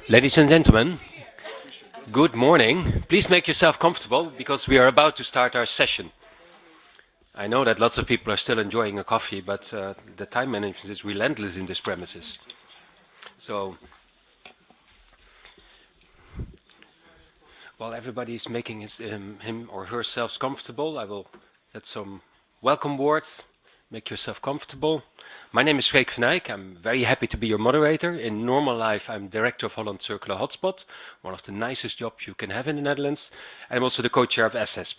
Ladies and gentlemen, good morning. Please make yourself comfortable because we are about to start our session. I know that lots of people are still enjoying a coffee, but the time management is relentless in this premises. So, while everybody is making him or herself comfortable, I will set some welcome words. Make yourself comfortable. My name is Freek van Eyck. I'm very happy to be your moderator. In normal life, I'm director of Holland Circular Hotspot, one of the nicest jobs you can have in the Netherlands. I'm also the co-chair of SS.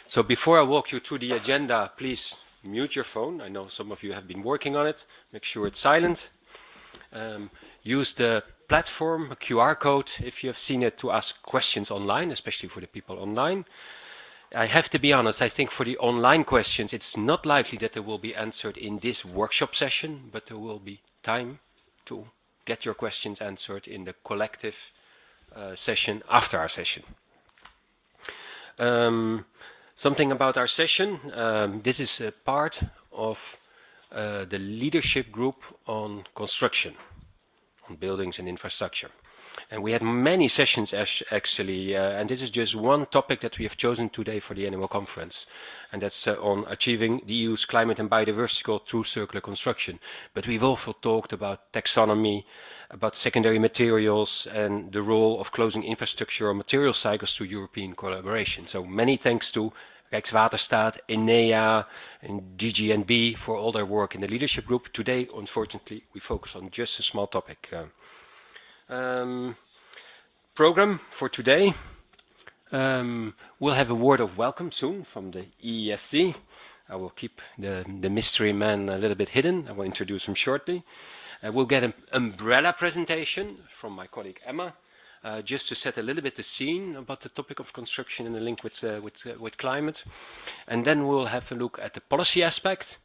So before I walk you through the agenda, please mute your phone. I know some of you have been working on it. Make sure it's silent. Use the platform, a QR code, if you have seen it, to ask questions online, especially for the people online. I have to be honest, I think for the online questions, it's not likely that they will be answered in this workshop session, but there will be time to get your questions answered in the collective session after our session. Something about our session. This is a part of the leadership group on construction, on buildings and infrastructure. And we had many sessions actually, and this is just one topic that we have chosen today for the annual conference, and that's on achieving the EU's climate and biodiversity goal through circular construction. But we've also talked about taxonomy, about secondary materials, and the role of closing infrastructure or material cycles through European collaboration. So many thanks to Rijkswaterstaat, ENEA, and DGNB for all their work in the leadership group. Today, unfortunately, we focus on just a small topic. Program for today. We'll have a word of welcome soon from the EESC. I will keep the mystery man a little bit hidden. I will introduce him shortly. We'll get an umbrella presentation from my colleague Emma, just to set a little bit the scene about the topic of construction and the link with climate. And then we'll have a look at the policy aspect.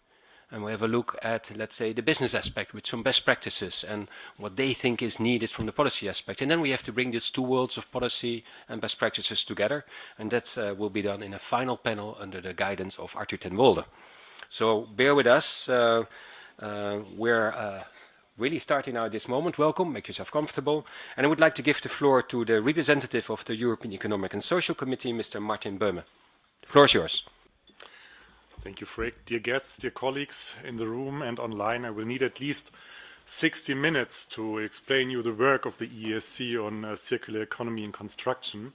And we have a look at, let's say, the business aspect with some best practices and what they think is needed from the policy aspect. And then we have to bring these two worlds of policy and best practices together. And that will be done in a final panel under the guidance of Arthur ten Wolde. So bear with us. We're really starting now at this moment. Welcome, make yourself comfortable. And I would like to give the floor to the representative of the European Economic and Social Committee, Mr. Martin Böhme. The floor is yours. Thank you, Freek. Dear guests, dear colleagues in the room and online, I will need at least 60 minutes to explain you the work of the EESC on circular economy and construction.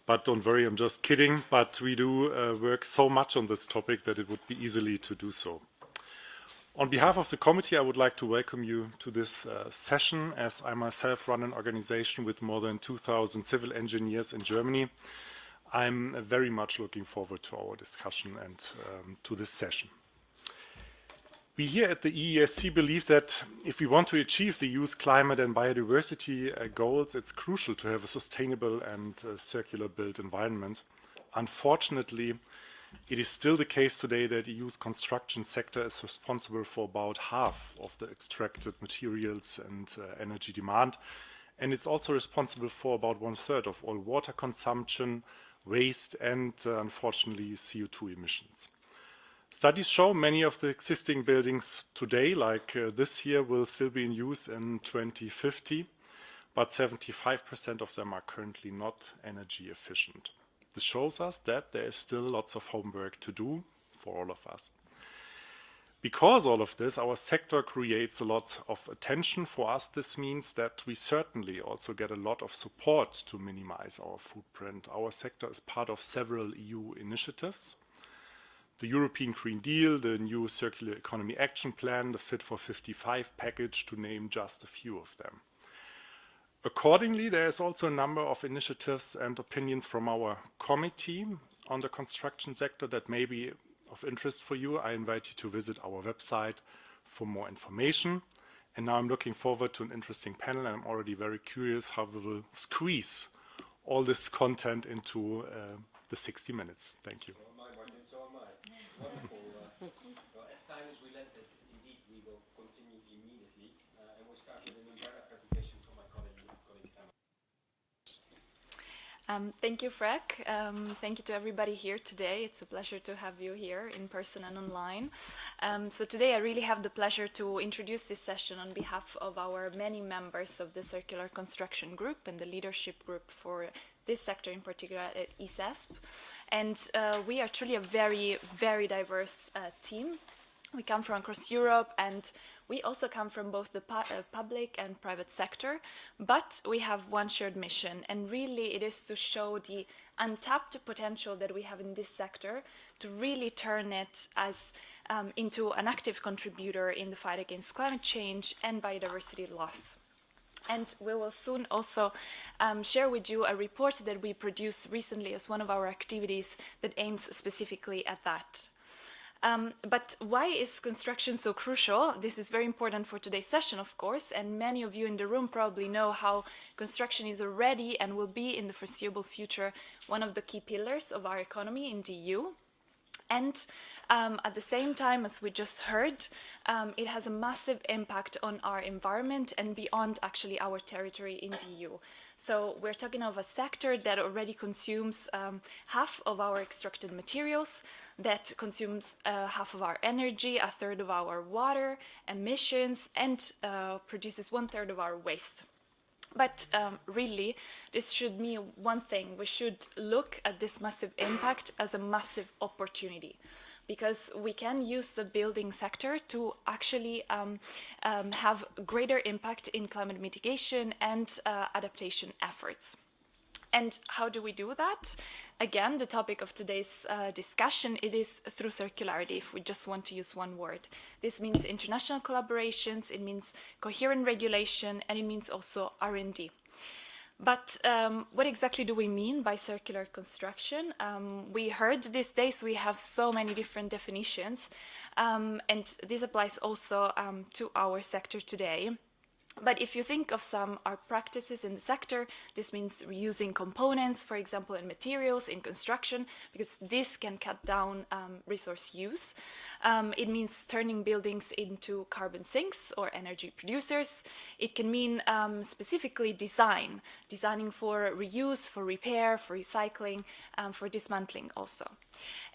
But don't worry, I'm just kidding. But we do work so much on this topic that it would be easily to do so. On behalf of the committee, I would like to welcome you to this session, as I myself run an organization with more than 2,000 civil engineers in Germany. I'm very much looking forward to our discussion and to this session. We here at the EESC believe that if we want to achieve the EU's climate and biodiversity goals, it's crucial to have a sustainable and circular built environment. Unfortunately, it is still the case today that the EU's construction sector is responsible for about half of the extracted materials and energy demand, and it's also responsible for about 1/3 of all water consumption, waste, and unfortunately CO2 emissions. Studies show many of the existing buildings today, like this here, will still be in use in 2050, but 75% of them are currently not energy efficient. This shows us that there is still lots of homework to do for all of us. Because all of this, our sector creates a lot of attention for us. This means that we certainly also get a lot of support to minimize our footprint. Our sector is part of several EU initiatives. The European Green Deal, the new Circular Economy Action Plan, the Fit for 55 package, to name just a few of them. Accordingly, there is also a number of initiatives and opinions from our committee on the construction sector that may be of interest for you. I invite you to visit our website for more information. And now I'm looking forward to an interesting panel, and I'm already very curious how we will squeeze all this content into the 60 minutes. Thank you. So am I, Martin, so am I. Wonderful. Well, as time is relented, indeed, we will continue immediately. And we'll start with an umbrella presentation from my colleague Emma. Thank you, Freck. Thank you to everybody here today. It's a pleasure to have you here in person and online. So today I really have the pleasure to introduce this session on behalf of our many members of the Circular Construction Group and the leadership group for this sector in particular at ESASP. And we are truly a very, very diverse team. We come from across Europe, and we also come from both the public and private sector, but we have one shared mission, and really it is to show the untapped potential that we have in this sector to really turn it as into an active contributor in the fight against climate change and biodiversity loss. And we will soon also share with you a report that we produced recently as one of our activities that aims specifically at that. But why is construction so crucial? This is very important for today's session, of course, and many of you in the room probably know how construction is already and will be in the foreseeable future one of the key pillars of our economy in the EU. And at the same time, as we just heard, it has a massive impact on our environment and beyond actually our territory in the EU. So we're talking of a sector that already consumes half of our extracted materials, that consumes half of our energy, a third of our water, emissions, and produces 1/3 of our waste. But really, this should mean one thing. We should look at this massive impact as a massive opportunity, because we can use the building sector to actually have greater impact in climate mitigation and adaptation efforts. And how do we do that? Again, the topic of today's discussion, it is through circularity, if we just want to use one word. This means international collaborations, it means coherent regulation, and it means also R&D. But what exactly do we mean by circular construction? We heard these days we have so many different definitions, and this applies also to our sector today. But if you think of some our practices in the sector, this means reusing components, for example, in materials, in construction, because this can cut down resource use. It means turning buildings into carbon sinks or energy producers. It can mean specifically designing for reuse, for repair, for recycling, for dismantling also.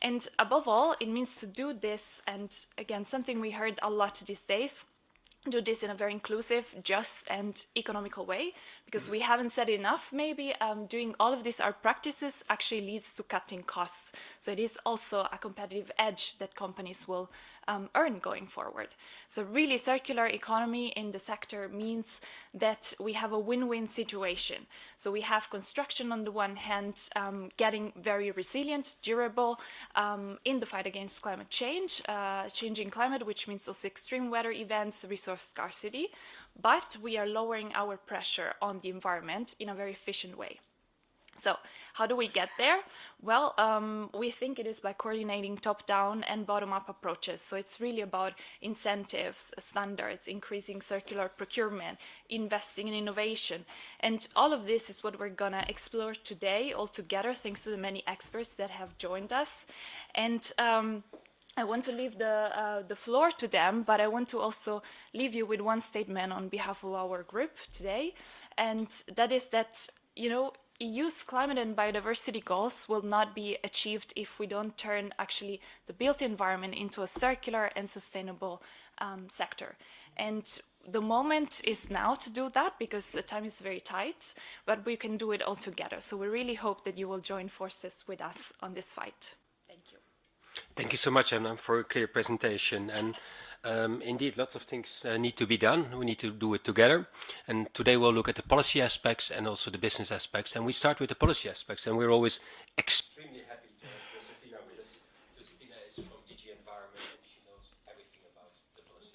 And above all, it means to do this, and again, something we heard a lot these days, do this in a very inclusive, just, and economical way, because we haven't said enough. Maybe doing all of these our practices actually leads to cutting costs. So it is also a competitive edge that companies will earn going forward. So really, circular economy in the sector means that we have a win-win situation. So we have construction on the one hand getting very resilient, durable in the fight against climate change, changing climate, which means also extreme weather events, resource scarcity, but we are lowering our pressure on the environment in a very efficient way. So how do we get there? Well, we think it is by coordinating top-down and bottom-up approaches. So it's really about incentives, standards, increasing circular procurement, investing in innovation. And all of this is what we're going to explore today all together, thanks to the many experts that have joined us. And I want to leave the floor to them, but I want to also leave you with one statement on behalf of our group today. And that is that, EU's climate and biodiversity goals will not be achieved if we don't turn actually the built environment into a circular and sustainable sector. And the moment is now to do that, because the time is very tight, but we can do it all together. So we really hope that you will join forces with us on this fight. Thank you. Thank you so much, Emma, for a clear presentation. And indeed, lots of things need to be done. We need to do it together. And today we'll look at the policy aspects and also the business aspects. And we start with the policy aspects. And we're always extremely happy to have Josefina with us. Josefina is from DG Environment, and she knows everything about the policy.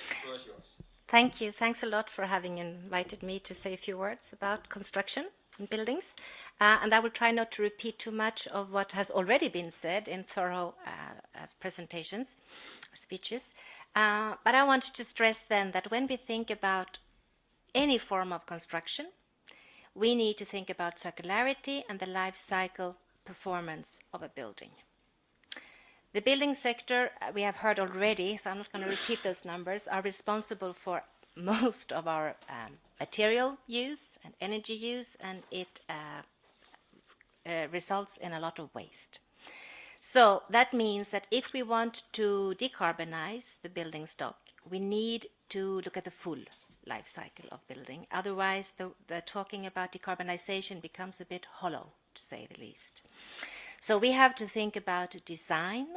The floor is yours. Thank you. Thanks a lot for having invited me to say a few words about construction and buildings. And I will try not to repeat too much of what has already been said in thorough presentations or speeches. But I want to stress then that when we think about any form of construction, we need to think about circularity and the life cycle performance of a building. The building sector, we have heard already, so I'm not going to repeat those numbers, are responsible for most of our material use and energy use, and it results in a lot of waste. So that means that if we want to decarbonize the building stock, we need to look at the full life cycle of building. Otherwise, the talking about decarbonization becomes a bit hollow, to say the least. So we have to think about design,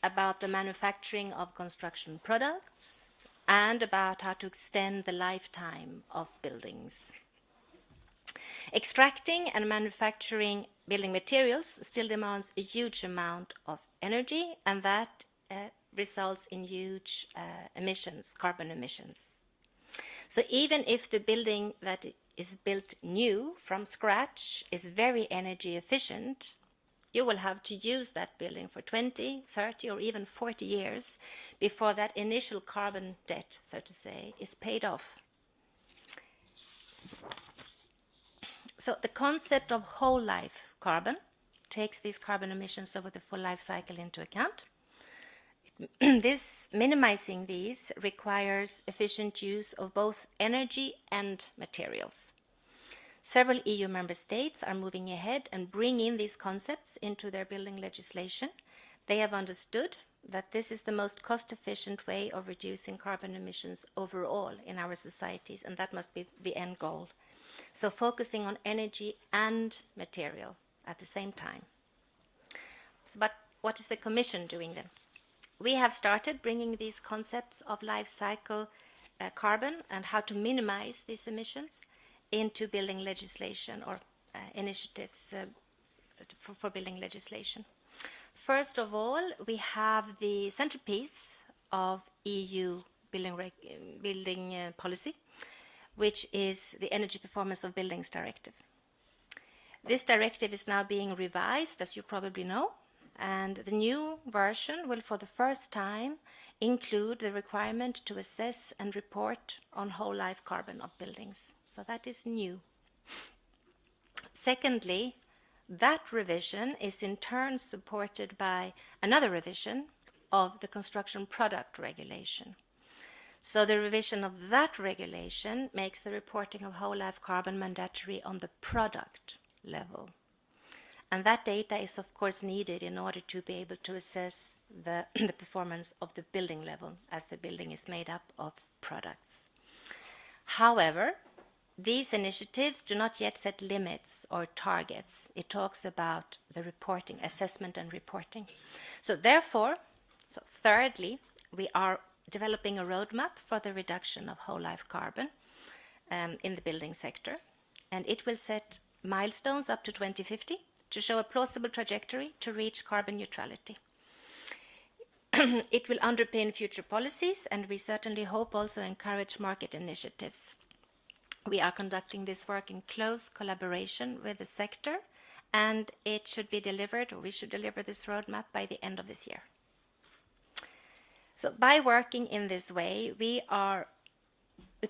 about the manufacturing of construction products, and about how to extend the lifetime of buildings. Extracting and manufacturing building materials still demands a huge amount of energy, and that results in huge emissions, carbon emissions. So even if the building that is built new from scratch is very energy efficient, you will have to use that building for 20, 30, or even 40 years before that initial carbon debt, so to say, is paid off. So the concept of whole life carbon takes these carbon emissions over the full life cycle into account. Minimizing these requires efficient use of both energy and materials. Several EU member states are moving ahead and bringing these concepts into their building legislation. They have understood that this is the most cost-efficient way of reducing carbon emissions overall in our societies, and that must be the end goal. So focusing on energy and material at the same time. But what is the Commission doing then? We have started bringing these concepts of life cycle carbon and how to minimize these emissions into building legislation or initiatives for building legislation. First of all, we have the centerpiece of EU building policy, which is the Energy Performance of Buildings Directive. This directive is now being revised, as you probably know, and the new version will for the first time include the requirement to assess and report on whole life carbon of buildings. So that is new. Secondly, that revision is in turn supported by another revision of the construction product regulation. So the revision of that regulation makes the reporting of whole life carbon mandatory on the product level. And that data is of course needed in order to be able to assess the performance of the building level, as the building is made up of products. However, these initiatives do not yet set limits or targets. It talks about the reporting, assessment and reporting. So thirdly, we are developing a roadmap for the reduction of whole life carbon in the building sector. And it will set milestones up to 2050 to show a plausible trajectory to reach carbon neutrality. It will underpin future policies, and we certainly hope also encourage market initiatives. We are conducting this work in close collaboration with the sector, and it should be delivered, or we should deliver this roadmap by the end of this year. So by working in this way, we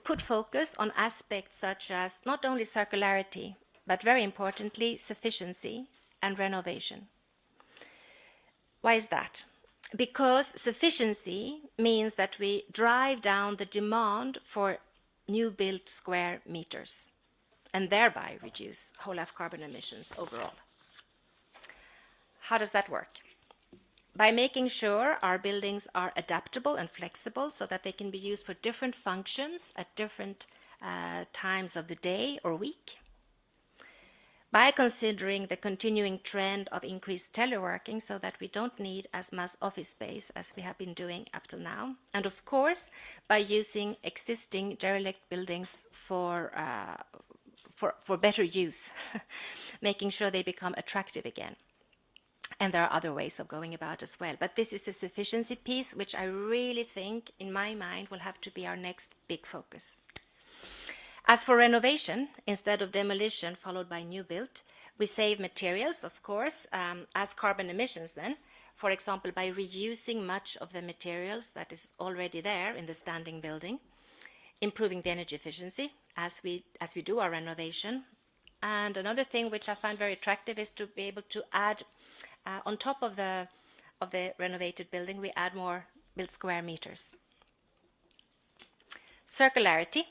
put focus on aspects such as not only circularity, but very importantly, sufficiency and renovation. Why is that? Because sufficiency means that we drive down the demand for new built square meters and thereby reduce whole life carbon emissions overall. How does that work? By making sure our buildings are adaptable and flexible so that they can be used for different functions at different times of the day or week. By considering the continuing trend of increased teleworking so that we don't need as much office space as we have been doing up to now. And of course, by using existing derelict buildings for better use, making sure they become attractive again. And there are other ways of going about as well. But this is a sufficiency piece, which I really think, in my mind, will have to be our next big focus. As for renovation, instead of demolition followed by new build, we save materials, of course, as carbon emissions then, for example, by reusing much of the materials that is already there in the standing building, improving the energy efficiency as we do our renovation. And another thing which I find very attractive is to be able to add, on top of the renovated building, we add more built square meters. Circularity,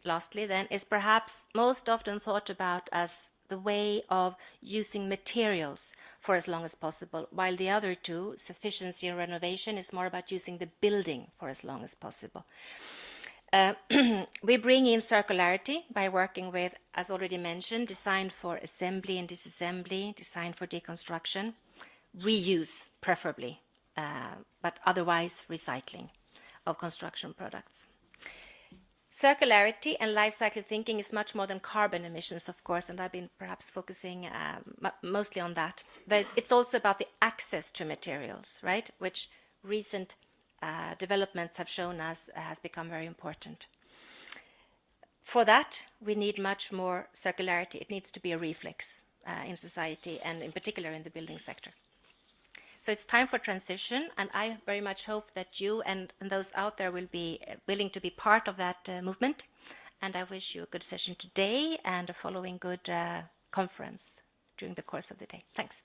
lastly then, is perhaps most often thought about as the way of using materials for as long as possible, while the other two, sufficiency and renovation, is more about using the building for as long as possible. We bring in circularity by working with, as already mentioned, design for assembly and disassembly, design for deconstruction, reuse preferably, but otherwise recycling of construction products. Circularity and life cycle thinking is much more than carbon emissions, of course, and I've been perhaps focusing mostly on that. But it's also about the access to materials, right, which recent developments have shown us has become very important. For that, we need much more circularity. It needs to be a reflex in society and in particular in the building sector. So it's time for transition, and I very much hope that you and those out there will be willing to be part of that movement. And I wish you a good session today and a following good conference during the course of the day. Thanks.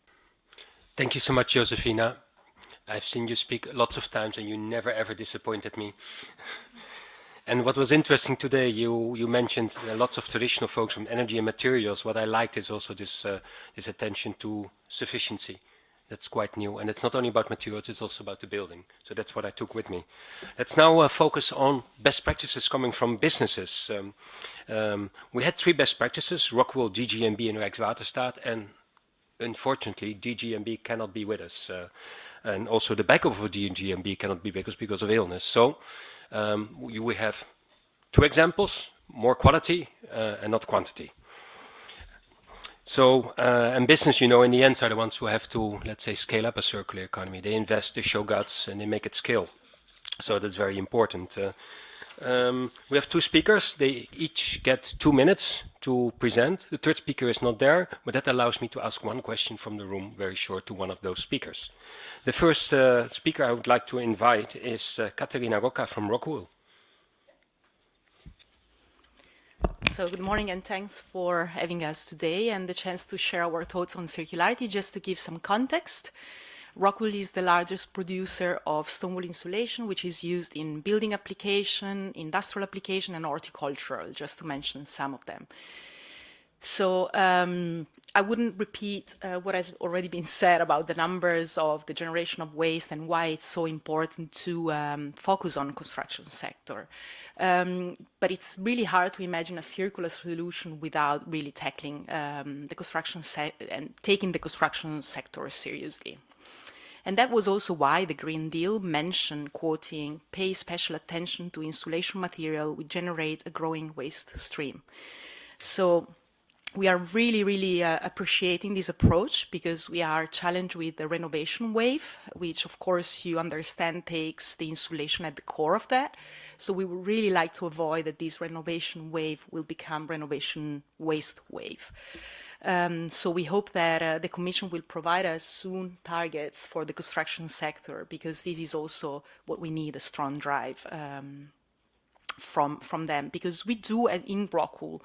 Thank you so much, Josefina. I've seen you speak lots of times and you never ever disappointed me. And what was interesting today, you mentioned lots of traditional focus on energy and materials. What I liked is also this attention to sufficiency. That's quite new. And it's not only about materials, it's also about the building. So that's what I took with me. Let's now focus on best practices coming from businesses. We had 3 best practices, Rockwool, DGNB and Rijkswaterstaat. And unfortunately, DGNB cannot be with us. And also the backup of DGNB cannot be with us because of illness. So we have 2 examples, more quality and not quantity. So, and business, in the end, are the ones who have to, let's say, scale up a circular economy. They invest, they show guts, and they make it scale. So that's very important. We have 2 speakers. They each get 2 minutes to present. The third speaker is not there, but that allows me to ask one question from the room, very short, to one of those speakers. The first speaker I would like to invite is Caterina Rocca from Rockwool. So good morning and thanks for having us today and the chance to share our thoughts on circularity. Just to give some context, Rockwool is the largest producer of stone wool insulation, which is used in building application, industrial application, and horticultural, just to mention some of them. So I wouldn't repeat what has already been said about the numbers of the generation of waste and why it's so important to focus on construction sector. But it's really hard to imagine a circular solution without really tackling the construction and taking the construction sector seriously. And that was also why the Green Deal mentioned, quoting, pay special attention to insulation material which generate a growing waste stream. So we are really appreciating this approach because we are challenged with the renovation wave, which of course you understand takes the insulation at the core of that. So we would really like to avoid that this renovation wave will become renovation waste wave. So we hope that the Commission will provide us soon targets for the construction sector, because this is also what we need, a strong drive from them, because we do in Rockwool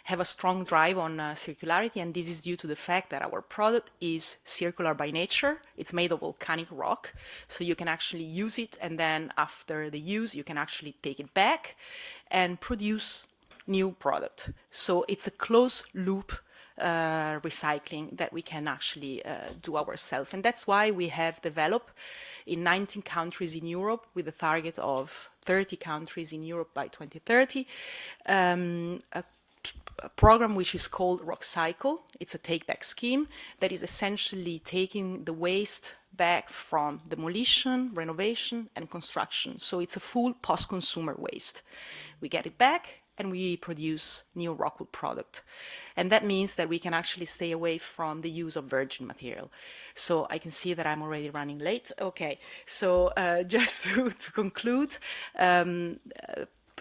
have a strong drive on circularity, and this is due to the fact that our product is circular by nature. It's made of volcanic rock, so you can actually use it, and then after the use you can actually take it back and produce new product. So it's a closed loop recycling that we can actually do ourselves. And that's why we have developed in 19 countries in Europe, with a target of 30 countries in Europe by 2030, a program which is called Rock Cycle. It's a take-back scheme that is essentially taking the waste back from demolition, renovation, and construction. So it's a full post-consumer waste. We get it back, and we produce new Rockwool product. And that means that we can actually stay away from the use of virgin material. So I can see that I'm already running late. Okay, so just to conclude,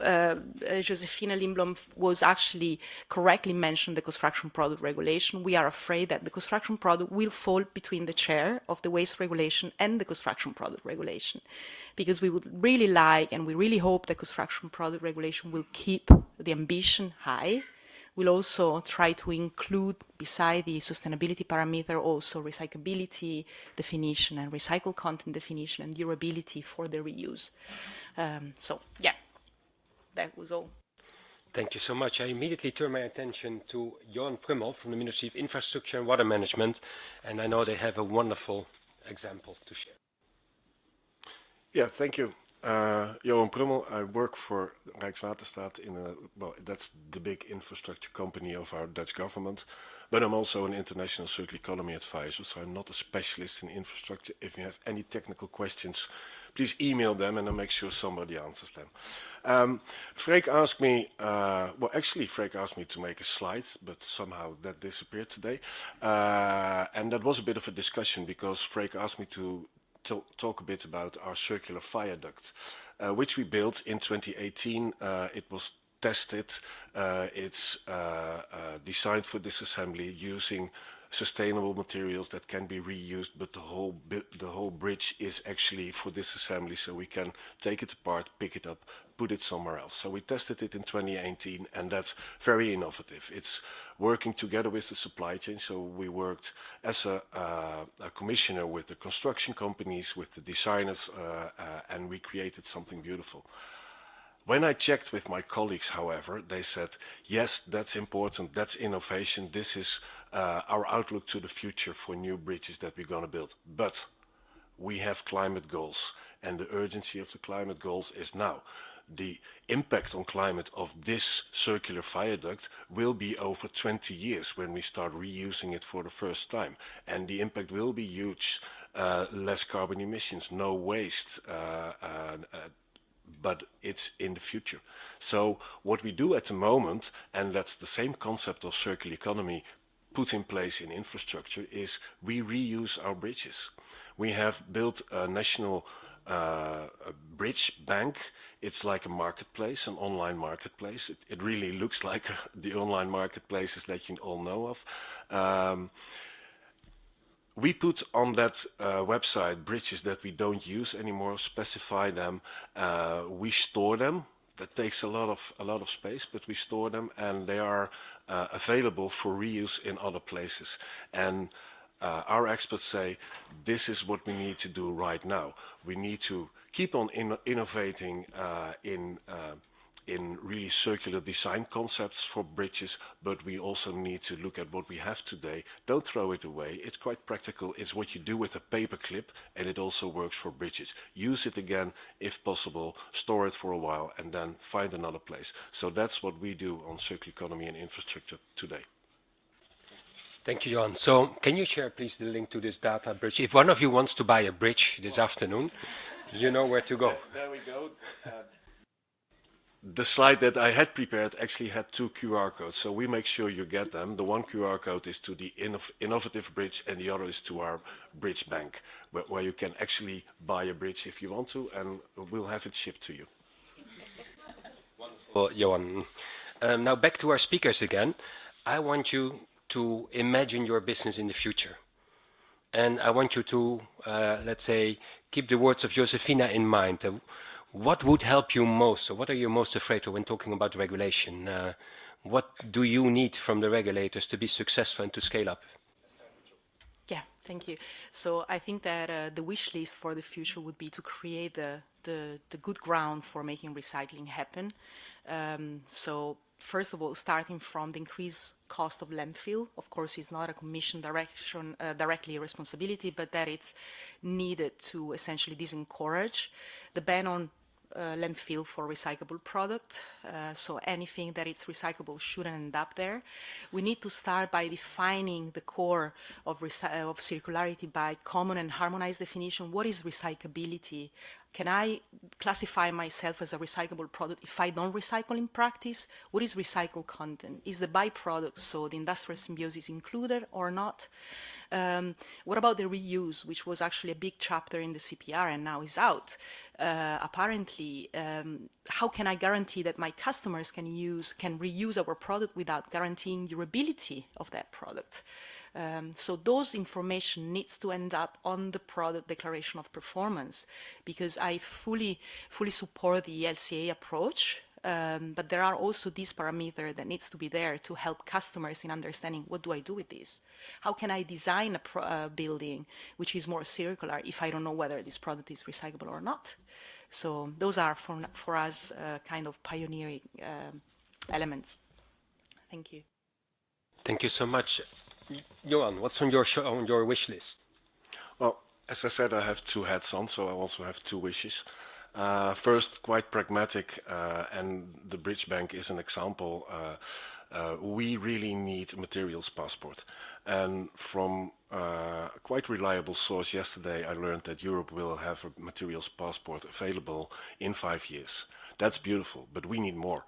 Josefina Lindblom was actually correctly mentioned the construction product regulation. We are afraid that the construction product will fall between the chair of the waste regulation and the construction product regulation, because we would really like and we really hope the construction product regulation will keep the ambition high. We'll also try to include, beside the sustainability parameter, also recyclability definition and recycled content definition and durability for the reuse. So, yeah. that was all. Thank you so much. I immediately turn my attention to Johan Prummel from the Ministry of Infrastructure and Water Management, and I know they have a wonderful example to share. Yeah, thank you. Johan Prummel, I work for Rijkswaterstaat in a, well, that's the big infrastructure company of our Dutch government, but I'm also an international circular economy advisor, so I'm not a specialist in infrastructure. If you have any technical questions, please email them and I'll make sure somebody answers them. Freek asked me, Freek asked me to make a slide, but somehow that disappeared today. And that was a bit of a discussion because Freek asked me to talk a bit about our circular viaduct, which we built in 2018. It was tested. It's designed for disassembly using sustainable materials that can be reused, but the whole bridge is actually for disassembly, so we can take it apart, pick it up, put it somewhere else. So we tested it in 2018, and that's very innovative. It's working together with the supply chain. So we worked as a commissioner with the construction companies, with the designers, and we created something beautiful. When I checked with my colleagues, however, they said, yes, that's important, that's innovation, this is our outlook to the future for new bridges that we're going to build. But we have climate goals, and the urgency of the climate goals is now. The impact on climate of this circular viaduct will be over 20 years when we start reusing it for the first time. And the impact will be huge, less carbon emissions, no waste, but it's in the future. So what we do at the moment, and that's the same concept of circular economy put in place in infrastructure, is we reuse our bridges. We have built a national bridge bank. It's like a marketplace, an online marketplace. It really looks like the online marketplaces that you all know of. We put on that website bridges that we don't use anymore, specify them, we store them. That takes a lot of space, but we store them, and they are available for reuse in other places. And our experts say this is what we need to do right now. We need to keep on innovating in really circular design concepts for bridges, but we also need to look at what we have today. Don't throw it away. It's quite practical. It's what you do with a paper clip, and it also works for bridges. Use it again if possible, store it for a while, and then find another place. So that's what we do on circular economy and infrastructure today. Thank you, Johan. So can you share, please, the link to this data bridge? If one of you wants to buy a bridge this afternoon, you know where to go. There we go. The slide that I had prepared actually had 2 QR codes, so we make sure you get them. The one QR code is to the innovative bridge, and the other is to our bridge bank, where you can actually buy a bridge if you want to, and we'll have it shipped to you. Wonderful, Johan. Now back to our speakers again. I want you to imagine your business in the future. And I want you to, let's say, keep the words of Josefina in mind. What would help you most, or what are you most afraid of when talking about regulation? What do you need from the regulators to be successful and to scale up? Yeah, thank you. So I think that the wish list for the future would be to create the good ground for making recycling happen. So first of all, starting from the increased cost of landfill, of course, it's not a Commission directly responsibility, but that it's needed to essentially disencourage the ban on landfill for recyclable product. So anything that is recyclable shouldn't end up there. We need to start by defining the core of circularity by common and harmonized definition. What is recyclability? Can I classify myself as a recyclable product if I don't recycle in practice? What is recycled content? Is the byproduct, so the industrial symbiosis, included or not? What about the reuse, which was actually a big chapter in the CPR and now is out? Apparently, how can I guarantee that my customers can reuse our product without guaranteeing durability of that product? So those information needs to end up on the product declaration of performance, because I fully support the LCA approach. but there are also these parameters that needs to be there to help customers in understanding what do I do with this? How can I design a building which is more circular if I don't know whether this product is recyclable or not? So those are for us kind of pioneering elements. Thank you. Thank you so much. Johan, what's on your wish list? Well, as I said, I have two hats on, so I also have two wishes. First, quite pragmatic, and the Bridge Bank is an example. We really need a materials passport. And from a quite reliable source yesterday, I learned that Europe will have a materials passport available in 5 years. That's beautiful, but we need more.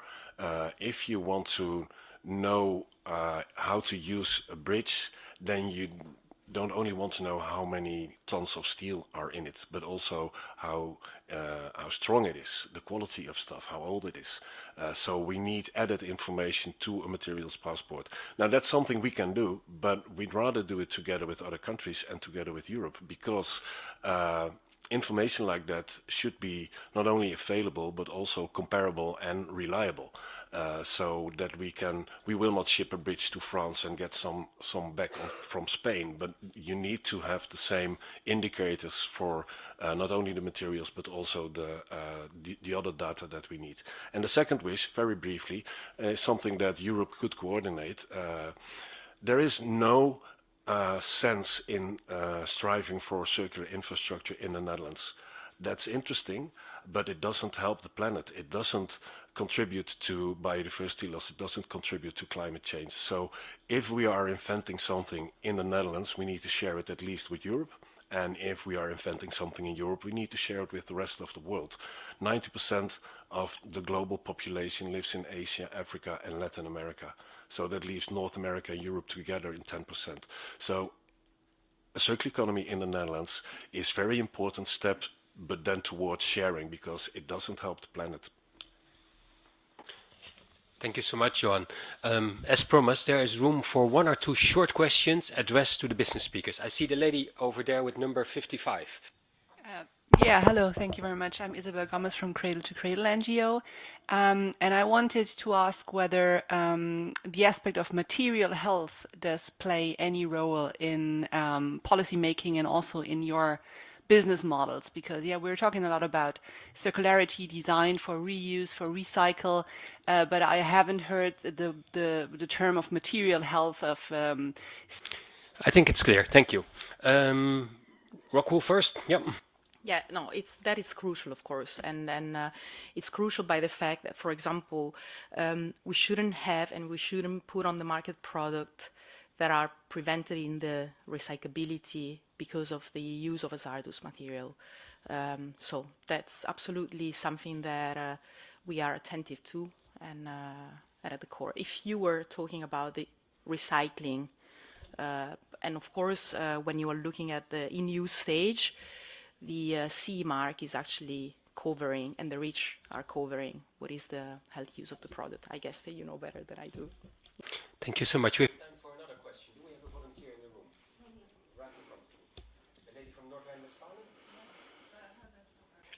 If you want to know how to use a bridge, then you don't only want to know how many tons of steel are in it, but also how strong it is, the quality of stuff, how old it is. So we need added information to a materials passport. Now that's something we can do, but we'd rather do it together with other countries and together with Europe, because information like that should be not only available but also comparable and reliable, so that we will not ship a bridge to France and get some back from Spain, but you need to have the same indicators for not only the materials but also the other data that we need. And the second wish, very briefly, is something that Europe could coordinate. There is no sense in striving for circular infrastructure in the Netherlands. That's interesting, but it doesn't help the planet. It doesn't contribute to biodiversity loss. It doesn't contribute to climate change. So if we are inventing something in the Netherlands, we need to share it at least with Europe. And if we are inventing something in Europe, we need to share it with the rest of the world. 90% of the global population lives in Asia, Africa, and Latin America. So that leaves North America and Europe together in 10%. So a circular economy in the Netherlands is a very important step, but then towards sharing, because it doesn't help the planet. Thank you so much, Johan. As promised, there is room for 1 or 2 short questions addressed to the business speakers. I see the lady over there with number 55. Yeah, hello, thank you very much. I'm Isabel Gomez from Cradle to Cradle NGO. And I wanted to ask whether the aspect of material health does play any role in policy making and also in your business models, because we're talking a lot about circularity, design for reuse, for recycle, but I haven't heard the term of material health of. I think it's clear. Thank you. Rockwool first. Yep. Yeah, no, that is crucial, of course, and it's crucial by the fact that, for example, we shouldn't have and we shouldn't put on the market product that are prevented in the recyclability because of the use of hazardous material. So that's absolutely something that we are attentive to and at the core. If you were talking about the recycling, and of course, when you are looking at the in-use stage, the CE mark is actually covering, and the REACH are covering, what is the health use of the product. I guess that you know better than I do. Thank you so much. We have time for another question. Do we have a volunteer in the room? Right in front of you. The lady from North Rhine-Westphalia?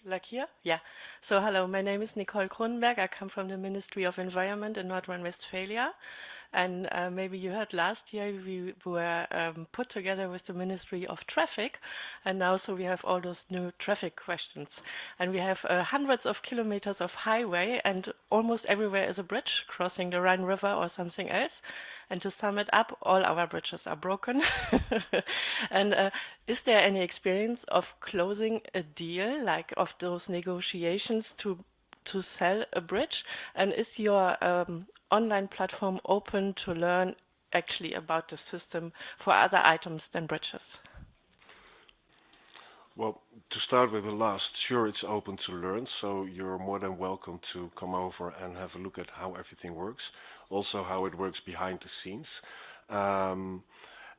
Like here? Yeah. So hello, my name is Nicole Kronenberg. I come from the Ministry of Environment in North Rhine-Westphalia. And maybe you heard last year we were put together with the Ministry of Traffic. And now so we have all those new traffic questions. And we have hundreds of kilometers of highway, and almost everywhere is a bridge crossing the Rhine River or something else. And to sum it up, all our bridges are broken. And is there any experience of closing a deal, like of those negotiations to sell a bridge? And is your online platform open to learn actually about the system for other items than bridges? Well, to start with the last, sure, it's open to learn, so you're more than welcome to come over and have a look at how everything works, also how it works behind the scenes. And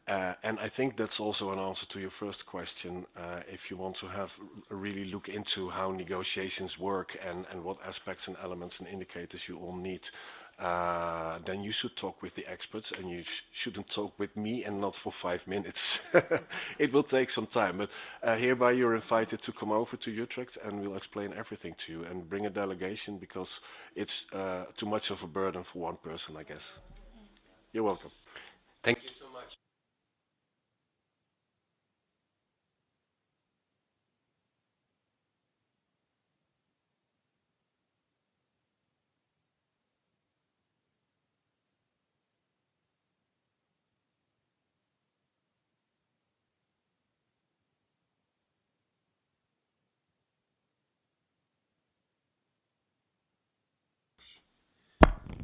I think that's also an answer to your first question. If you want to have really look into how negotiations work and what aspects and elements and indicators you all need, then you should talk with the experts, and you shouldn't talk with me and not for 5 minutes. It will take some time, but hereby you're invited to come over to Utrecht and we'll explain everything to you, and bring a delegation, because it's too much of a burden for one person, I guess. You're welcome. Thank you so much.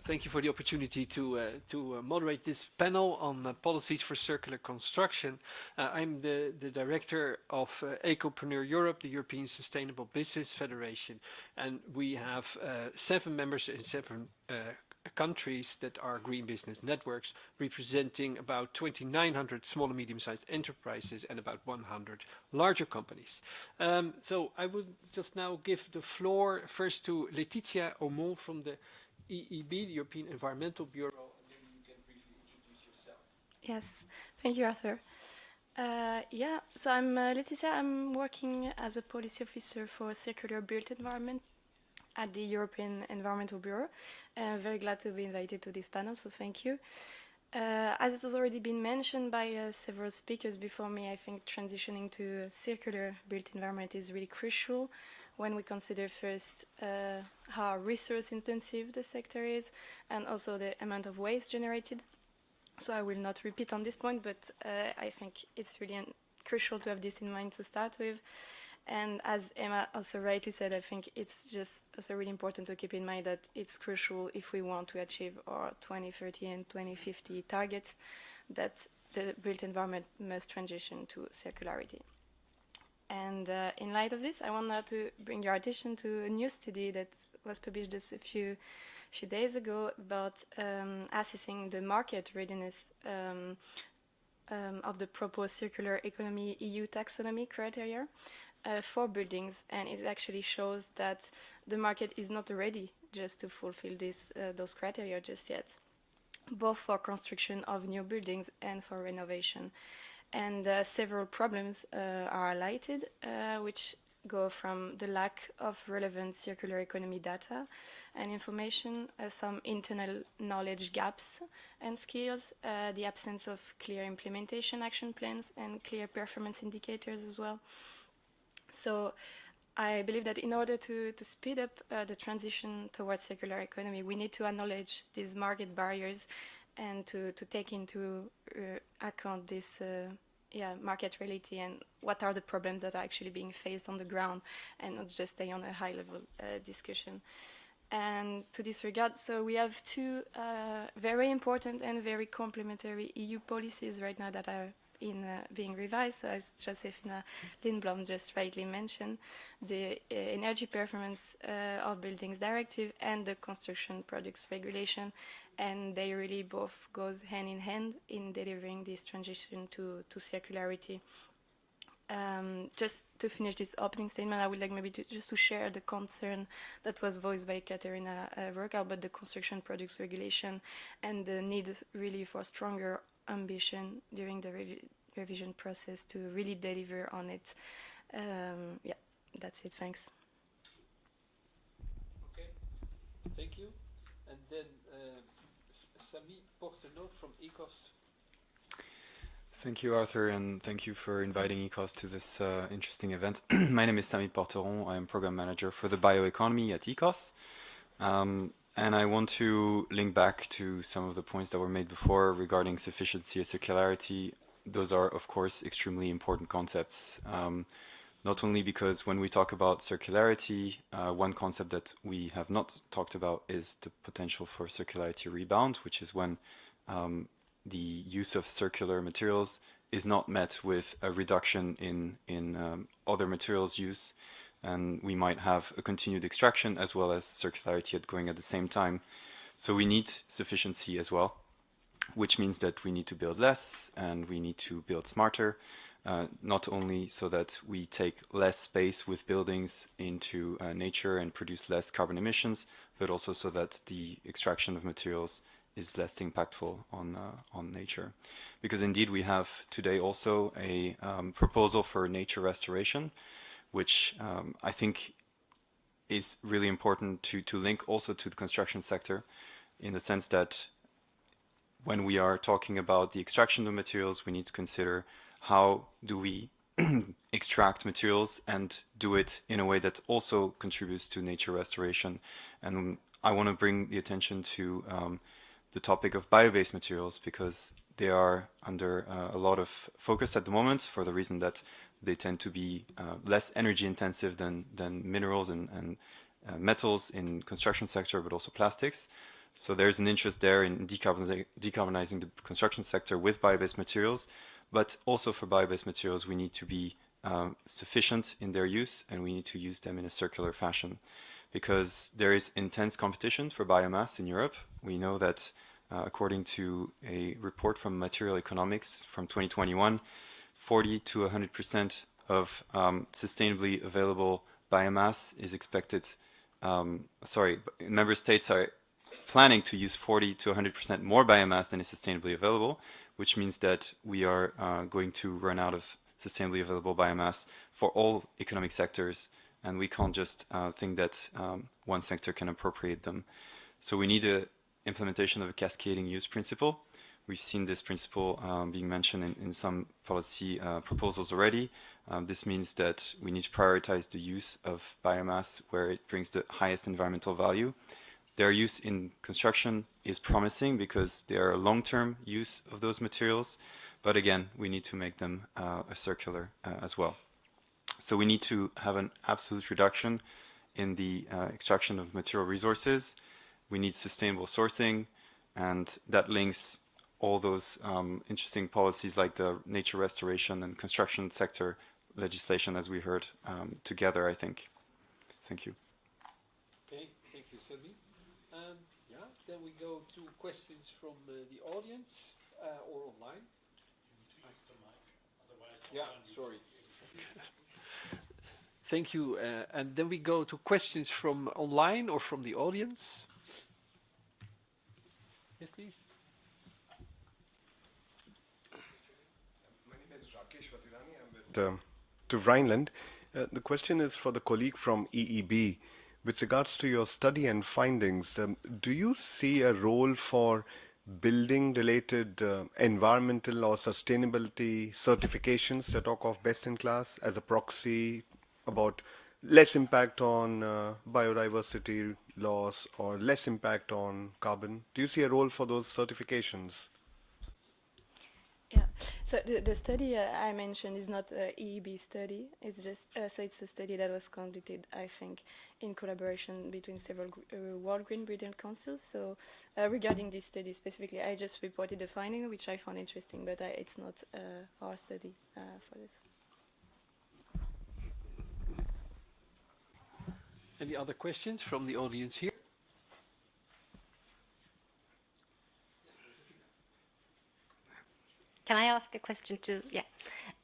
Thank you for the opportunity to moderate this panel on policies for circular construction. I'm the director of Ecopreneur Europe, the European Sustainable Business Federation, and we have 7 members in 7 countries that are green business networks, representing about 2,900 small and medium-sized enterprises and about 100 larger companies. So I will just now give the floor first to Laetitia Aumont from the EEB, the European Environmental Bureau, and maybe you can briefly introduce yourself. Yes, thank you, Arthur. Yeah, so I'm Laetitia. I'm working as a policy officer for circular built environment at the European Environmental Bureau. I'm very glad to be invited to this panel, so thank you. As it has already been mentioned by several speakers before me, I think transitioning to a circular built environment is really crucial when we consider first how resource intensive the sector is, and also the amount of waste generated. So I will not repeat on this point, but I think it's really crucial to have this in mind to start with. And as Emma also rightly said, I think it's just also really important to keep in mind that it's crucial if we want to achieve our 2030 and 2050 targets, that the built environment must transition to circularity. And in light of this, I want now to bring your attention to a new study that was published just a few days ago about assessing the market readiness of the proposed circular economy EU taxonomy criteria for buildings, and it actually shows that the market is not ready just to fulfill those criteria just yet, both for construction of new buildings and for renovation. And several problems are highlighted, which go from the lack of relevant circular economy data and information, some internal knowledge gaps and skills, the absence of clear implementation action plans and clear performance indicators as well. So I believe that in order to speed up the transition towards circular economy, we need to acknowledge these market barriers and to take into account this market reality and what are the problems that are actually being faced on the ground, and not just stay on a high-level discussion. And to this regard, so we have 2 very important and very complementary EU policies right now that are being revised. So as Josephina Lindblom just rightly mentioned, the Energy Performance of Buildings Directive and the Construction Products Regulation, and they really both goes hand in hand in delivering this transition to circularity. Just to finish this opening statement, I would like maybe just to share the concern that was voiced by Katerina Worka about the Construction Products Regulation and the need really for stronger ambition during the revision process to really deliver on it. Yeah, that's it. Thanks. Okay, thank you. And then Sami Portenot from ECOS. Thank you, Arthur, and thank you for inviting ECOS to this interesting event. My name is Sami Porteron. I am Program Manager for the Bioeconomy at ECOS. And I want to link back to some of the points that were made before regarding sufficiency and circularity. Those are, of course, extremely important concepts, not only because when we talk about circularity, one concept that we have not talked about is the potential for circularity rebound, which is when the use of circular materials is not met with a reduction in other materials use, and we might have a continued extraction as well as circularity going at the same time. So we need sufficiency as well, which means that we need to build less and we need to build smarter. not only so that we take less space with buildings into nature and produce less carbon emissions, but also so that the extraction of materials is less impactful on nature. Because indeed we have today also a proposal for nature restoration, which I think is really important to link also to the construction sector, in the sense that when we are talking about the extraction of materials, we need to consider how do we extract materials and do it in a way that also contributes to nature restoration. And I want to bring the attention to the topic of bio-based materials, because they are under a lot of focus at the moment for the reason that they tend to be less energy intensive than minerals and metals in construction sector, but also plastics. So there's an interest there in decarbonizing the construction sector with bio-based materials, but also for bio-based materials we need to be sufficient in their use, and we need to use them in a circular fashion, because there is intense competition for biomass in Europe. We know that according to a report from Material Economics from 2021, 40 to 100% of sustainably available biomass is expected, member states are planning to use 40 to 100% more biomass than is sustainably available, which means that we are going to run out of sustainably available biomass for all economic sectors, and we can't just think that one sector can appropriate them. So we need a implementation of a cascading use principle. We've seen this principle being mentioned in some policy proposals already. This means that we need to prioritize the use of biomass where it brings the highest environmental value. Their use in construction is promising because they are a long-term use of those materials, but again, we need to make them a circular as well. So we need to have an absolute reduction in the extraction of material resources. We need sustainable sourcing, and that links all those interesting policies like the nature restoration and construction sector legislation, as we heard, together, I think. Thank you. Okay, thank you, Sami. Yeah, then we go to questions from the audience or online. Yeah, sorry. Thank you. And then we go to questions from online or from the audience. Yes, please. My name is Rakesh Vazirani. I'm with to Rhineland. The question is for the colleague from EEB. With regards to your study and findings, do you see a role for building-related environmental or sustainability certifications that talk of best in class as a proxy about less impact on biodiversity loss or less impact on carbon? Do you see a role for those certifications? Yeah, so the study I mentioned is not an EEB study. It's just so it's a study that was conducted, I think, in collaboration between several World Green Building Councils. So regarding this study specifically, I just reported the finding, which I found interesting, but it's not our study for this. Any other questions from the audience here? Can I ask a question too? Yeah.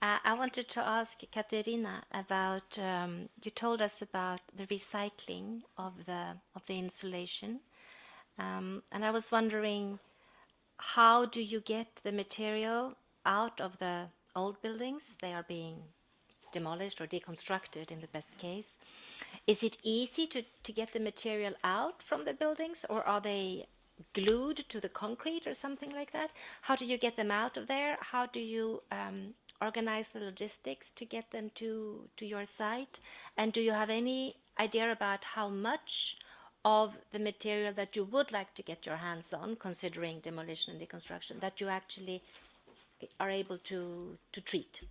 I wanted to ask Katerina about, you told us about the recycling of the insulation. And I was wondering, how do you get the material out of the old buildings? They are being demolished or deconstructed in the best case. Is it easy to get the material out from the buildings, or are they glued to the concrete or something like that? How do you get them out of there? How do you organize the logistics to get them to your site? And do you have any idea about how much of the material that you would like to get your hands on, considering demolition and deconstruction, that you actually are able to treat?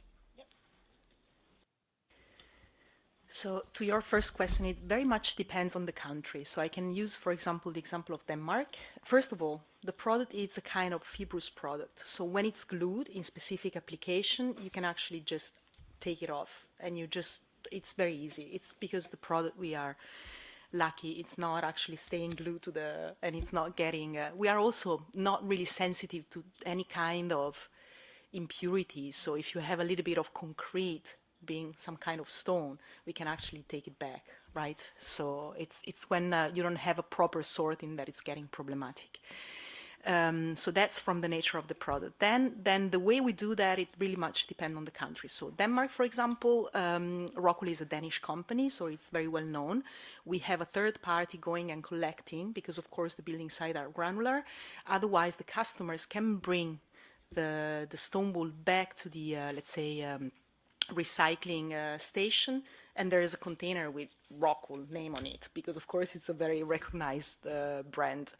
So to your first question, it very much depends on the country. So I can use, for example, the example of Denmark. First of all, the product is a kind of fibrous product. So when it's glued in specific application, you can actually just take it off, and it's very easy. It's because the product, we are lucky, it's not actually staying glued to and it's not getting, we are also not really sensitive to any kind of impurities. So if you have a little bit of concrete being some kind of stone, we can actually take it back, right? So it's when you don't have a proper sorting that it's getting problematic. So that's from the nature of the product. Then the way we do that, it really much depends on the country. So Denmark, for example, Rockwool is a Danish company, so it's very well known. We have a third party going and collecting, because of course the building sites are granular. Otherwise, the customers can bring the stone wool back to the, let's say, recycling station, and there is a container with Rockwool name on it, because of course it's a very recognized brand.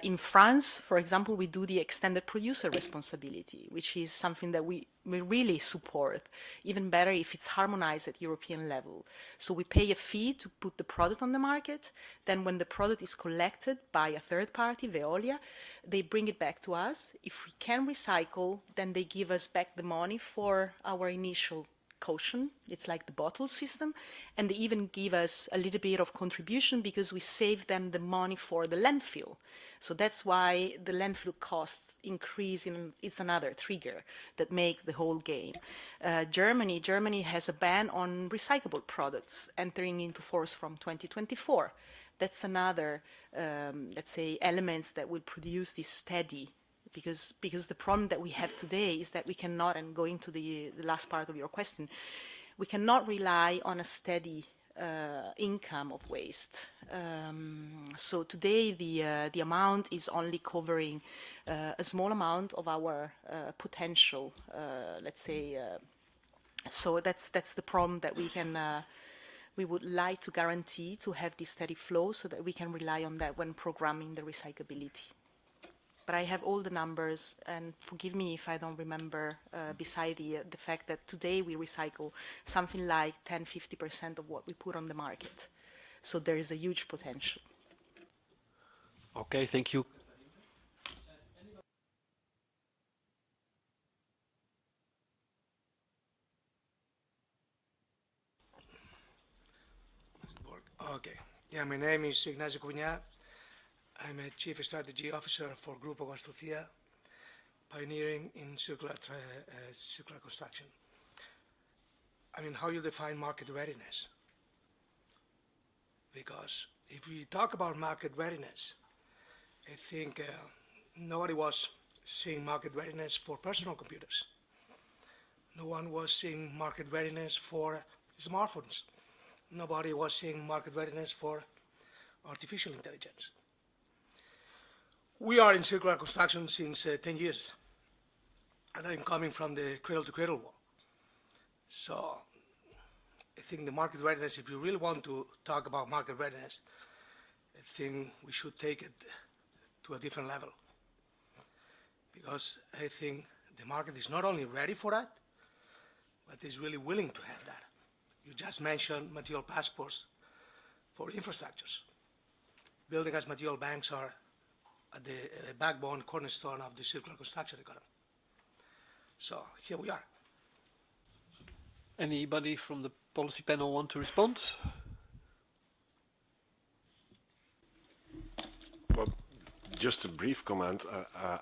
In France, for example, we do the extended producer responsibility, which is something that we really support, even better if it's harmonized at European level. So we pay a fee to put the product on the market. Then when the product is collected by a third party, Veolia, they bring it back to us. If we can recycle, then they give us back the money for our initial caution. It's like the bottle system, and they even give us a little bit of contribution because we save them the money for the landfill. So that's why the landfill costs increase. It's another trigger that makes the whole game. Germany has a ban on recyclable products entering into force from 2024. That's another, let's say, elements that will produce this steady. Because the problem that we have today is that we cannot, and going to the last part of your question, we cannot rely on a steady income of waste. So today the amount is only covering a small amount of our potential, let's say. So that's the problem that we would like to guarantee, to have this steady flow so that we can rely on that when programming the recyclability. But I have all the numbers, and forgive me if I don't remember, beside the fact that today we recycle something like 10–50% of what we put on the market. So there is a huge potential. Okay, thank you. Okay. Yeah, my name is Ignacio Cunha. I'm a Chief Strategy Officer for Grupo Construcía, pioneering in circular construction. I mean, how you define market readiness? Because if we talk about market readiness, I think nobody was seeing market readiness for personal computers. No one was seeing market readiness for smartphones. Nobody was seeing market readiness for artificial intelligence. We are in circular construction since 10 years, and I'm coming from the cradle-to-cradle world. So I think the market readiness, if you really want to talk about market readiness, I think we should take it to a different level. Because I think the market is not only ready for that, but is really willing to have that. You just mentioned material passports for infrastructures. Building as material banks are at the backbone, cornerstone of the circular construction economy. So here we are. Anybody from the policy panel want to respond? Well, just a brief comment.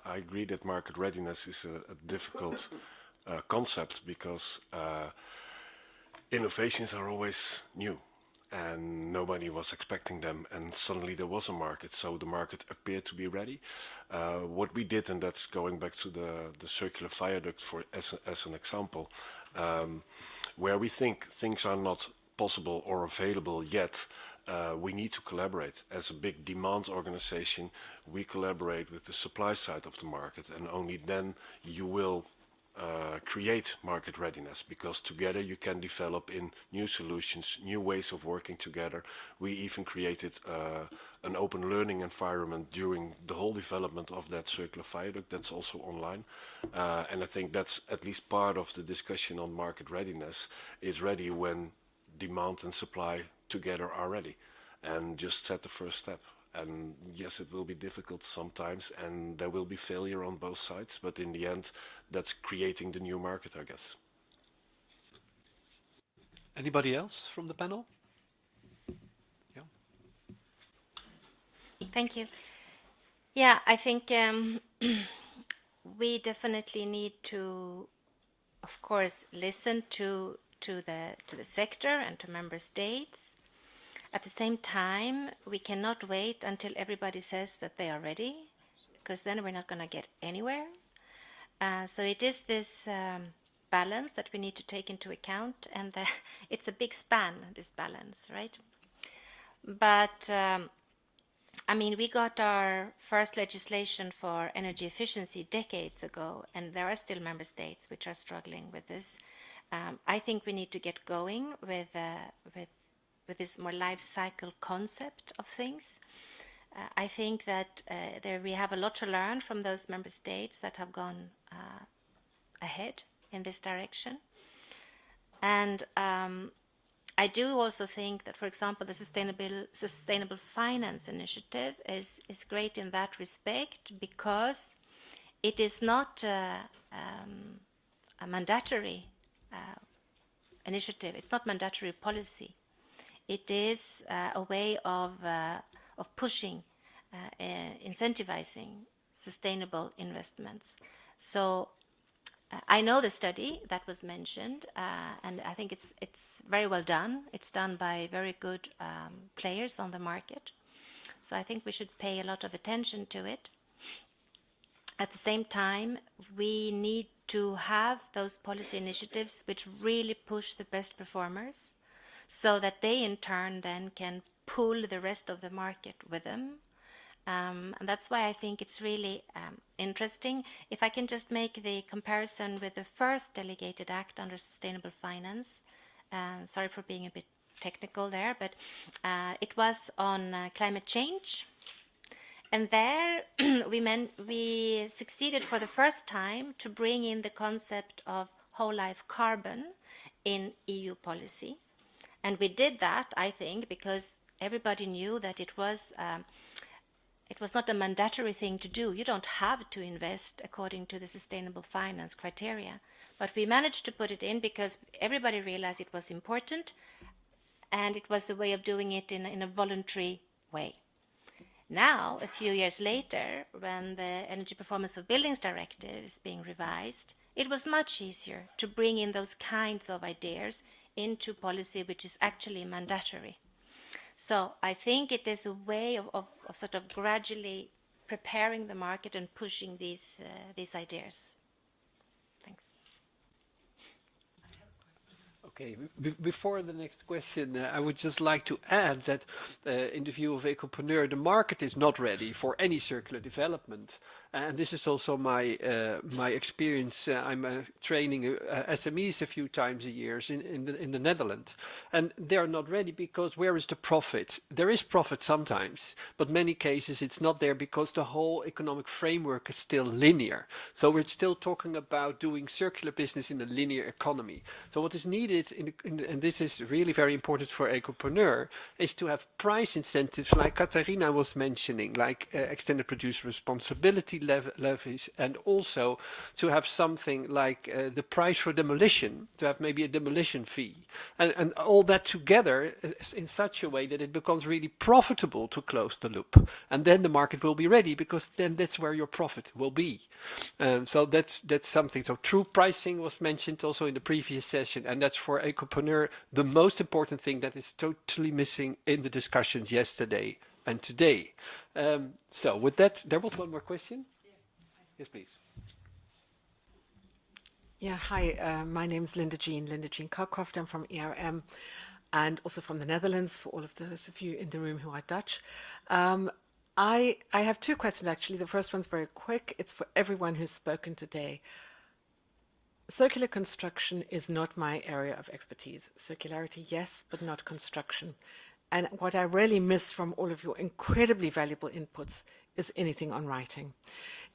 I agree that market readiness is a difficult concept because innovations are always new. And nobody was expecting them, and suddenly there was a market, so the market appeared to be ready. What we did, and that's going back to the circular viaduct as an example, where we think things are not possible or available yet, we need to collaborate. As a big demand organization, we collaborate with the supply side of the market, and only then you will create market readiness, because together you can develop in new solutions, new ways of working together. We even created an open learning environment during the whole development of that circular viaduct that's also online. And I think that's at least part of the discussion on market readiness, is ready when demand and supply together are ready, and just set the first step. And yes, it will be difficult sometimes, and there will be failure on both sides, but in the end, that's creating the new market, I guess. Anybody else from the panel? Yeah. Thank you. Yeah, I think we definitely need to, of course, listen to the sector and to member states. At the same time, we cannot wait until everybody says that they are ready, because then we're not going to get anywhere. So it is this balance that we need to take into account, and it's a big span, this balance, right? But I mean, we got our first legislation for energy efficiency decades ago, and there are still member states which are struggling with this. I think we need to get going with this more life cycle concept of things. I think that there we have a lot to learn from those member states that have gone ahead in this direction. And I do also think that, for example, the sustainable finance initiative is great in that respect, because it is not a mandatory initiative. It's not mandatory policy. It is a way of pushing, incentivizing sustainable investments. So I know the study that was mentioned, and I think it's very well done. It's done by very good players on the market. So I think we should pay a lot of attention to it. At the same time, we need to have those policy initiatives which really push the best performers, so that they in turn then can pull the rest of the market with them. And that's why I think it's really interesting. If I can just make the comparison with the first delegated act under sustainable finance, sorry for being a bit technical there, but it was on climate change. And there we succeeded for the first time to bring in the concept of whole life carbon in EU policy. And we did that, I think, because everybody knew that it was not a mandatory thing to do. You don't have to invest according to the sustainable finance criteria. But we managed to put it in because everybody realized it was important, and it was a way of doing it in a voluntary way. Now, a few years later, when the Energy Performance of Buildings Directive is being revised, it was much easier to bring in those kinds of ideas into policy which is actually mandatory. So I think it is a way of sort of gradually preparing the market and pushing these ideas. Thanks. Okay, before the next question, I would just like to add that in the view of Ecopreneur, the market is not ready for any circular development. And this is also my experience. I'm training SMEs a few times a year in the Netherlands. And they are not ready because where is the profit? There is profit sometimes, but many cases it's not there because the whole economic framework is still linear. So we're still talking about doing circular business in a linear economy. So what is needed, and this is really very important for Ecopreneur, is to have price incentives like Katarina was mentioning, like extended producer responsibility levies, and also to have something like the price for demolition, to have maybe a demolition fee, and all that together in such a way that it becomes really profitable to close the loop, and then the market will be ready, because then that's where your profit will be. So that's something. So true pricing was mentioned also in the previous session, and that's for Ecopreneur the most important thing that is totally missing in the discussions yesterday and today. So with that, there was one more question. Yes, please. Yeah, hi, my name is Linda Jean Cockcroft. I'm from ERM and also from the Netherlands, for all of those of you in the room who are Dutch. I have two questions, actually. The first one's very quick. It's for everyone who's spoken today. Circular construction is not my area of expertise. Circularity, yes, but not construction. And what I really miss from all of your incredibly valuable inputs is anything on writing.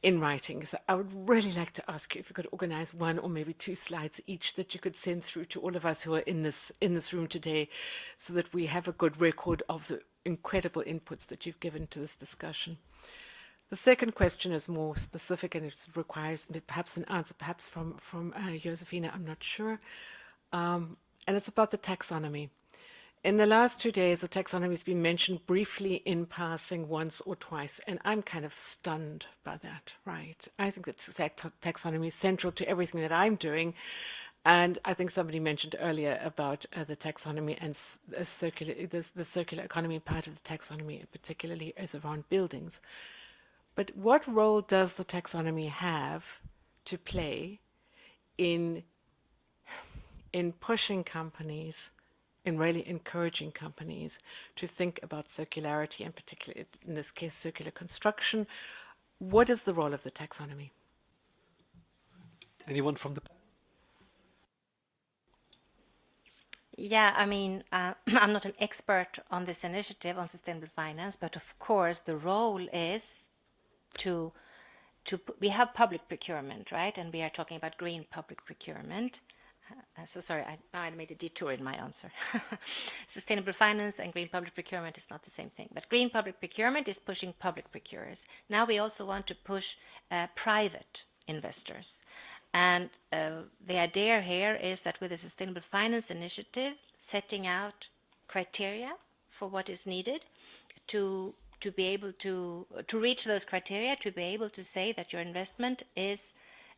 In writing. So I would really like to ask you if you could organize one or maybe two slides each that you could send through to all of us who are in this room today, so that we have a good record of the incredible inputs that you've given to this discussion. The second question is more specific, and it requires perhaps an answer, perhaps from Josefina, I'm not sure. And it's about the taxonomy. In the last 2 days, the taxonomy has been mentioned briefly in passing once or twice, and I'm kind of stunned by that, right? I think that taxonomy is central to everything that I'm doing, and I think somebody mentioned earlier about the taxonomy and the circular economy part of the taxonomy, particularly is around buildings. But what role does the taxonomy have to play in pushing companies, in really encouraging companies to think about circularity, and particularly in this case circular construction? What is the role of the taxonomy? Anyone from the... Yeah, I mean, I'm not an expert on this initiative on sustainable finance, but of course the role is we have public procurement, right? And we are talking about green public procurement. So sorry, now I made a detour in my answer. Sustainable finance and green public procurement is not the same thing. But green public procurement is pushing public procurers. Now we also want to push private investors. And the idea here is that with the Sustainable Finance Initiative, setting out criteria for what is needed to be able to reach those criteria, to be able to say that your investment is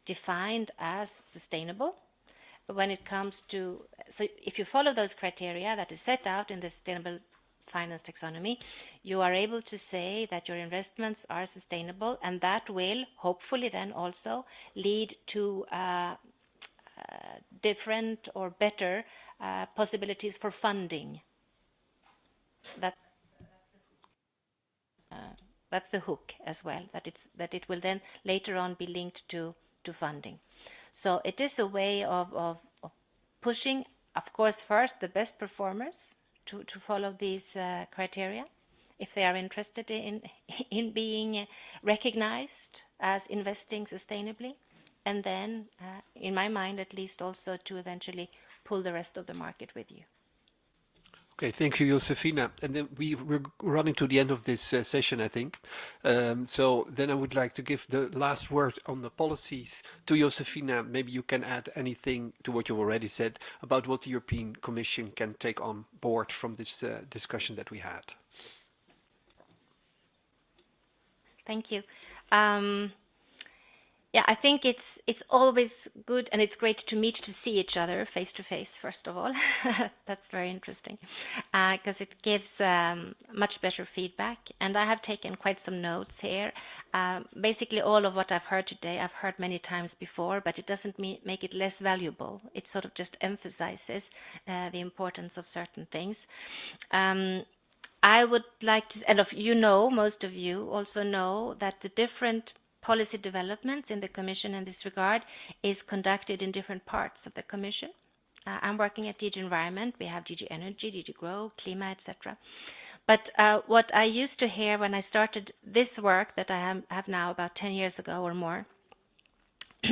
defined as sustainable. When it comes to, so if you follow those criteria that is set out in the Sustainable Finance Taxonomy, you are able to say that your investments are sustainable, and that will hopefully then also lead to different or better possibilities for funding. That's the hook as well, that it will then later on be linked to funding. So it is a way of pushing, of course, first the best performers to follow these criteria, if they are interested in being recognized as investing sustainably, and then, in my mind at least, also to eventually pull the rest of the market with you. Okay, thank you, Josefina. And then we're running to the end of this session, I think. So then I would like to give the last word on the policies to Josefina. Maybe you can add anything to what you already said about what the European Commission can take on board from this discussion that we had. Thank you. Yeah, I think it's always good, and it's great to meet, to see each other face to face, first of all. That's very interesting, because it gives much better feedback. And I have taken quite some notes here. Basically, all of what I've heard today, I've heard many times before, but it doesn't make it less valuable. It sort of just emphasizes the importance of certain things. I would like to, and most of you also know that the different policy developments in the Commission in this regard is conducted in different parts of the Commission. I'm working at DG Environment. We have DG Energy, DG Grow, Klima, etc. But what I used to hear when I started this work that I have now about 10 years ago or more,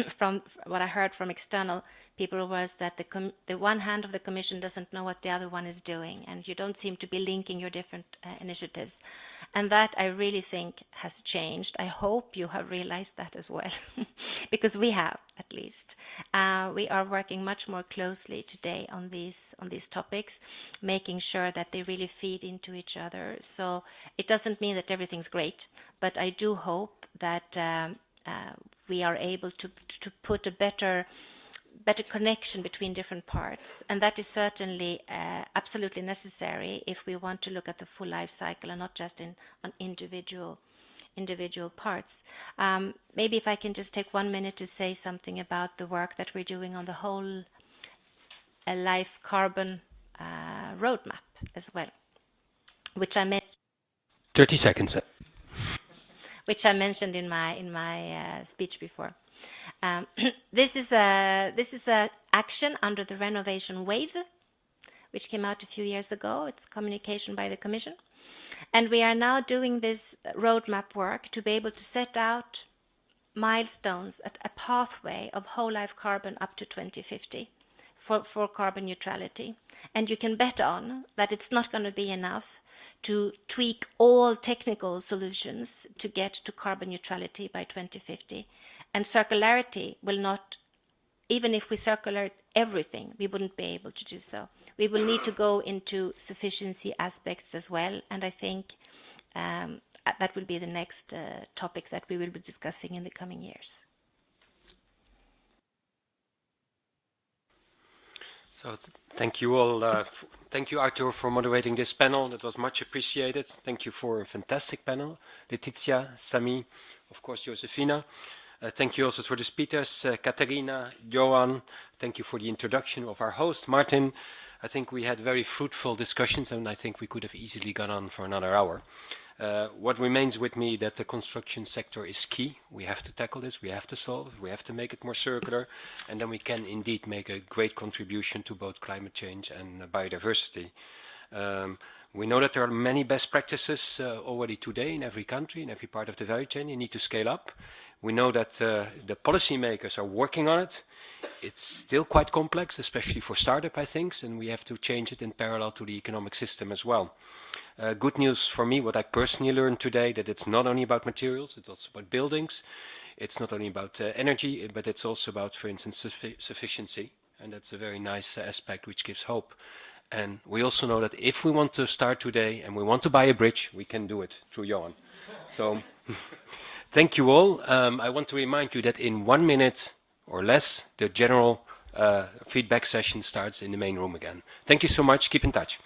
from what I heard from external people, was that the one hand of the Commission doesn't know what the other one is doing, and you don't seem to be linking your different initiatives. And that I really think has changed. I hope you have realized that as well, because we have, at least. We are working much more closely today on these topics, making sure that they really feed into each other. So it doesn't mean that everything's great, but I do hope that we are able to put a better connection between different parts, and that is certainly absolutely necessary if we want to look at the full life cycle and not just on individual parts. Maybe if I can just take 1 minute to say something about the work that we're doing on the whole life carbon roadmap as well, which I mentioned. 30 seconds. Which I mentioned in my speech before. This is a action under the renovation wave, which came out a few years ago. It's communication by the Commission, and we are now doing this roadmap work to be able to set out milestones, a pathway of whole life carbon up to 2050 for carbon neutrality. And you can bet on that it's not going to be enough to tweak all technical solutions to get to carbon neutrality by 2050. And circularity will not, even if we everything, we wouldn't be able to do so. We will need to go into sufficiency aspects as well, and I think that will be the next topic that we will be discussing in the coming years. So thank you all. Thank you, Arthur, for moderating this panel. That was much appreciated. Thank you for a fantastic panel. Letizia, Sami, of course, Josefina. Thank you also for the speakers, Katarina, Johan. Thank you for the introduction of our host, Martin. I think we had very fruitful discussions, and I think we could have easily gone on for another hour. What remains with me that the construction sector is key. We have to tackle this, we have to solve it, we have to make it more circular, and then we can indeed make a great contribution to both climate change and biodiversity. We know that there are many best practices already today in every country, in every part of the value chain. You need to scale up. We know that the policymakers are working on it. It's still quite complex, especially for startup, I think, and we have to change it in parallel to the economic system as well. Good news for me, what I personally learned today, that it's not only about materials, it's also about buildings. It's not only about energy, but it's also about, for instance, sufficiency. And that's a very nice aspect which gives hope. And we also know that if we want to start today and we want to buy a bridge, we can do it through Johan. So thank you all. I want to remind you that in 1 minute or less, the general feedback session starts in the main room again. Thank you so much. Keep in touch.